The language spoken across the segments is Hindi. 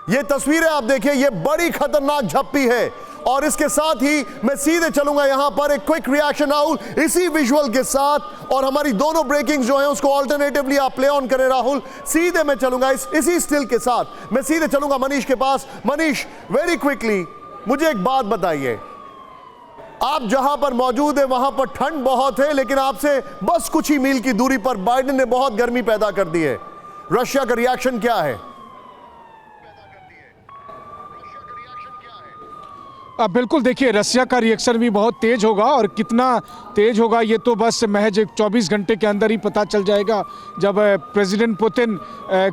ये तस्वीरें आप देखिए, ये बड़ी खतरनाक झप्पी है। और इसके साथ ही मैं सीधे चलूंगा यहां पर एक क्विक रिएक्शन राहुल इसी विजुअल के साथ, और हमारी दोनों ब्रेकिंग्स जो हैं उसको ऑल्टरनेटिवली आप प्ले ऑन करें राहुल। सीधे मैं चलूंगा इसी स्टिल के साथ, मैं सीधे चलूंगा मनीष के पास। मनीष, वेरी क्विकली मुझे एक बात बताइए, आप जहां पर मौजूद है वहां पर ठंड बहुत है, लेकिन आपसे बस कुछ ही मील की दूरी पर बाइडेन ने बहुत गर्मी पैदा कर दी है। रशिया का रिएक्शन क्या है? बिल्कुल, देखिए रशिया का रिएक्शन भी बहुत तेज़ होगा, और कितना तेज़ होगा ये तो बस महज 24 घंटे के अंदर ही पता चल जाएगा। जब प्रेसिडेंट पुतिन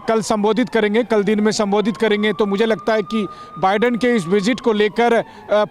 कल संबोधित करेंगे, कल दिन में संबोधित करेंगे, तो मुझे लगता है कि बाइडेन के इस विजिट को लेकर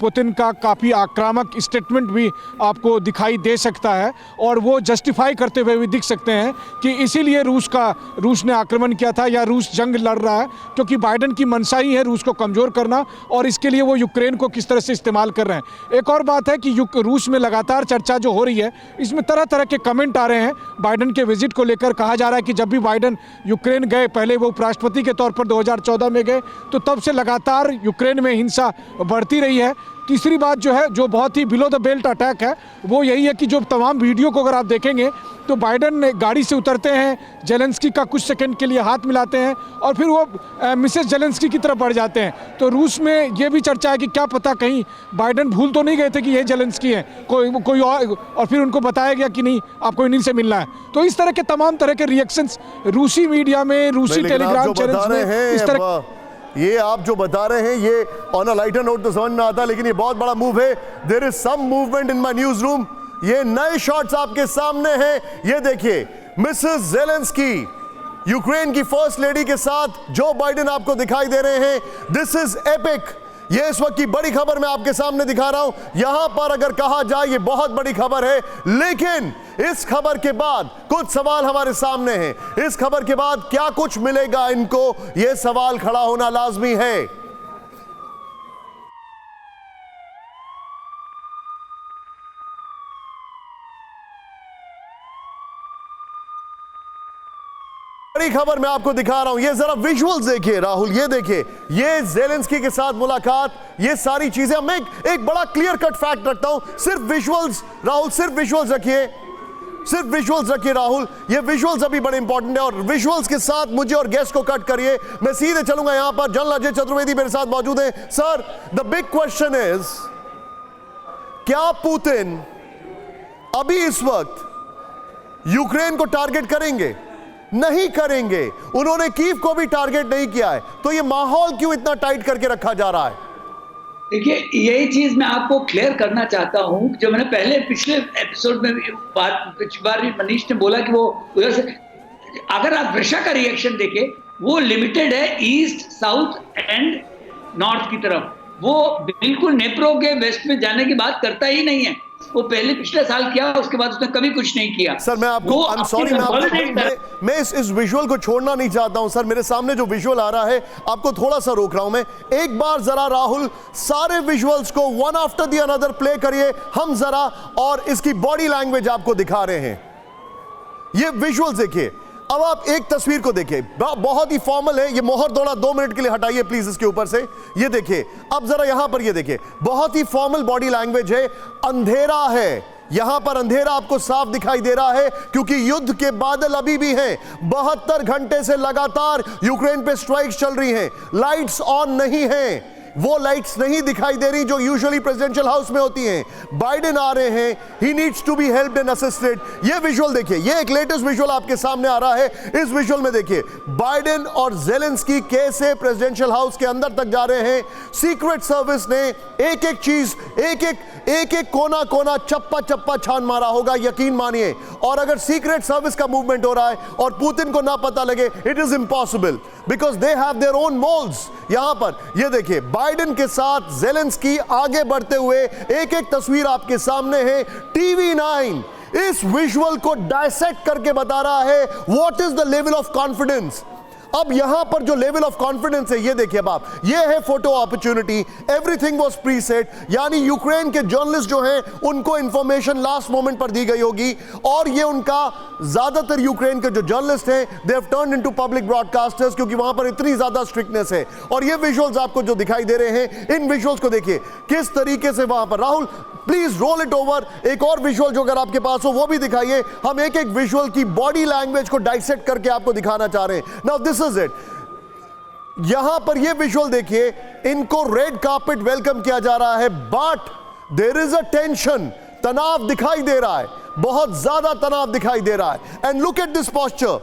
पुतिन का काफ़ी आक्रामक स्टेटमेंट भी आपको दिखाई दे सकता है, और वो जस्टिफाई करते हुए भी दिख सकते हैं कि इसीलिए रूस ने आक्रमण किया था, या रूस जंग लड़ रहा है, क्योंकि बाइडेन की मंशा ही है रूस को कमज़ोर करना, और इसके लिए वो यूक्रेन को किस तरह से इस्तेमाल कर रहे हैं। एक और बात है कि रूस में लगातार चर्चा जो हो रही है, इसमें तरह तरह के कमेंट आ रहे हैं बाइडेन के विजिट को लेकर। कहा जा रहा है कि जब भी बाइडेन यूक्रेन गए, पहले वो उपराष्ट्रपति के तौर पर 2014 में गए, तो तब से लगातार यूक्रेन में हिंसा बढ़ती रही है। तीसरी बात जो है, जो बहुत ही बिलो द बेल्ट अटैक है, वो यही है कि जो तमाम वीडियो को अगर आप देखेंगे तो बाइडेन गाड़ी से उतरते हैं, जेलेंस्की का कुछ सेकंड के लिए हाथ मिलाते हैं, और फिर वो मिसेस जेलेंस्की की तरफ बढ़ जाते हैं। तो रूस में ये भी चर्चा है कि क्या पता कहीं बाइडेन भूल तो नहीं गए थे कि ये जेलेंस्की है, कोई और फिर उनको बताया गया कि नहीं, आपको इन्हीं से मिलना है। तो इस तरह के तमाम तरह के रिएक्शंस रूसी मीडिया में, रूसी टेलीग्राम चैनल्स में इस तरह, ये आप जो बता रहे हैं ये ऑन अ लाइटर नोट तो समझ में आता, लेकिन ये बहुत बड़ा मूव है। There is some movement in my newsroom. ये नए शॉट्स आपके सामने हैं, ये देखिए मिसेस जेलेंस्की यूक्रेन की फर्स्ट लेडी के साथ जो बाइडेन आपको दिखाई दे रहे हैं। This is epic. ये इस वक्त की बड़ी खबर मैं आपके सामने दिखा रहा हूं। यहां पर अगर कहा जाए ये बहुत बड़ी खबर है, लेकिन इस खबर के बाद कुछ सवाल हमारे सामने हैं। इस खबर के बाद क्या कुछ मिलेगा इनको, यह सवाल खड़ा होना लाजमी है। बड़ी खबर मैं आपको दिखा रहा हूं, ये जरा विजुअल्स देखिए राहुल, ये देखिए, ये जेलेंस्की के साथ मुलाकात, ये सारी चीजें। मैं एक बड़ा क्लियर कट फैक्ट रखता हूं, सिर्फ विजुअल्स राहुल, सिर्फ विजुअल्स रखिए, सिर्फ विजुअल्स रखिए राहुल। ये विजुअल्स अभी बड़े इंपॉर्टेंट है, और विजुअल्स के साथ मुझे और गेस्ट को कट करिए। मैं सीधे चलूंगा यहां पर, जनरल अजय चतुर्वेदी मेरे साथ मौजूद हैं। Sir, the big question is, क्या पुतिन अभी इस वक्त यूक्रेन को टारगेट करेंगे? नहीं करेंगे। उन्होंने कीव को भी टारगेट नहीं किया है, तो ये माहौल क्यों इतना टाइट करके रखा जा रहा है? देखिए, यही चीज मैं आपको क्लियर करना चाहता हूं। जो मैंने पहले पिछले एपिसोड में कुछ बार मनीष ने बोला कि वो उधर से, अगर आप रशिया का रिएक्शन देखें, वो लिमिटेड है ईस्ट, साउथ एंड नॉर्थ की तरफ। वो बिल्कुल नेप्रो के वेस्ट में जाने की बात करता ही नहीं है। वो पहले पिछले साल किया, उसके बाद उसने कभी कुछ नहीं किया। सर मैं आपको, आई एम सॉरी, मैं इस विजुअल को छोड़ना नहीं चाहता हूं। सर मेरे सामने जो विजुअल आ रहा है, आपको थोड़ा सा रोक रहा हूं मैं। एक बार जरा राहुल सारे विजुअल्स को one after the another play करिए हम जरा, और इसकी बॉडी लैंग्वेज आपको दिखा रहे हैं। ये विजुअल्स देखिए। अब आप एक तस्वीर को देखिए, बहुत ही फॉर्मल है। ये मोहर थोड़ा 2 मिनट के लिए हटाइए प्लीज इसके ऊपर से। ये देखिए, अब जरा यहां पर ये देखिए, बहुत ही फॉर्मल बॉडी लैंग्वेज है। अंधेरा है यहां पर, अंधेरा आपको साफ दिखाई दे रहा है, क्योंकि युद्ध के बादल अभी भी हैं। 72 घंटे से लगातार यूक्रेन पे स्ट्राइक्स चल रही हैं। लाइट्स ऑन नहीं हैं, वो लाइट्स नहीं दिखाई दे रही जो यूजुअली प्रेसिडेंशियल हाउस में होती हैं। बाइडेन आ रहे हैं, he needs to be helped and assisted. ये विजुअल देखिए, ये एक लेटेस्ट विजुअल आपके सामने आ रहा है। इस विजुअल में देखिए, बाइडेन और जेलेंस्की कैसे प्रेसिडेंशियल हाउस के अंदर तक जा रहे हैं। सीक्रेट सर्विस ने एक एक चीज, एक एक कोना कोना, चप्पा चप्पा छान मारा होगा, यकीन मानिए। और अगर सीक्रेट सर्विस का मूवमेंट हो रहा है और पुतिन को ना पता लगे, it is impossible, because they have their own moles. यहां पर ये देखिए, बाइडेन के साथ जेलेंस्की आगे बढ़ते हुए, एक एक तस्वीर आपके सामने है। TV9 इस विजुअल को डायसेक्ट करके बता रहा है what is the level of confidence. अब यहां पर जो लेवल ऑफ कॉन्फिडेंस है ये देखिए अब आप, ये है photo opportunity, everything was preset, यानी यूक्रेन के जर्नलिस्ट जो हैं उनको इंफॉर्मेशन लास्ट मोमेंट पर दी गई होगी और ये उनका ज्यादातर यूक्रेन के जो जर्नलिस्ट हैं they have turned into public broadcasters, क्योंकि वहां पर इतनी ज्यादा स्ट्रिक्टनेस है। और ये विजुअल्स आपको जो दिखाई दे रहे हैं, इन विजुअल्स को देखिए किस तरीके से वहां पर, Rahul please roll it over, एक और विजुअल जो अगर आपके पास हो वो भी दिखाइए। हम एक एक विजुअल की बॉडी लैंग्वेज को डाइसेक्ट करके आपको दिखाना चाह रहे हैं। नाउ दिस इज इट, यहां पर ये विजुअल देखिए, इनको रेड कार्पेट वेलकम किया जा रहा है, but there is a tension, तनाव दिखाई दे रहा है, बहुत ज्यादा तनाव दिखाई दे रहा है। And look at this posture,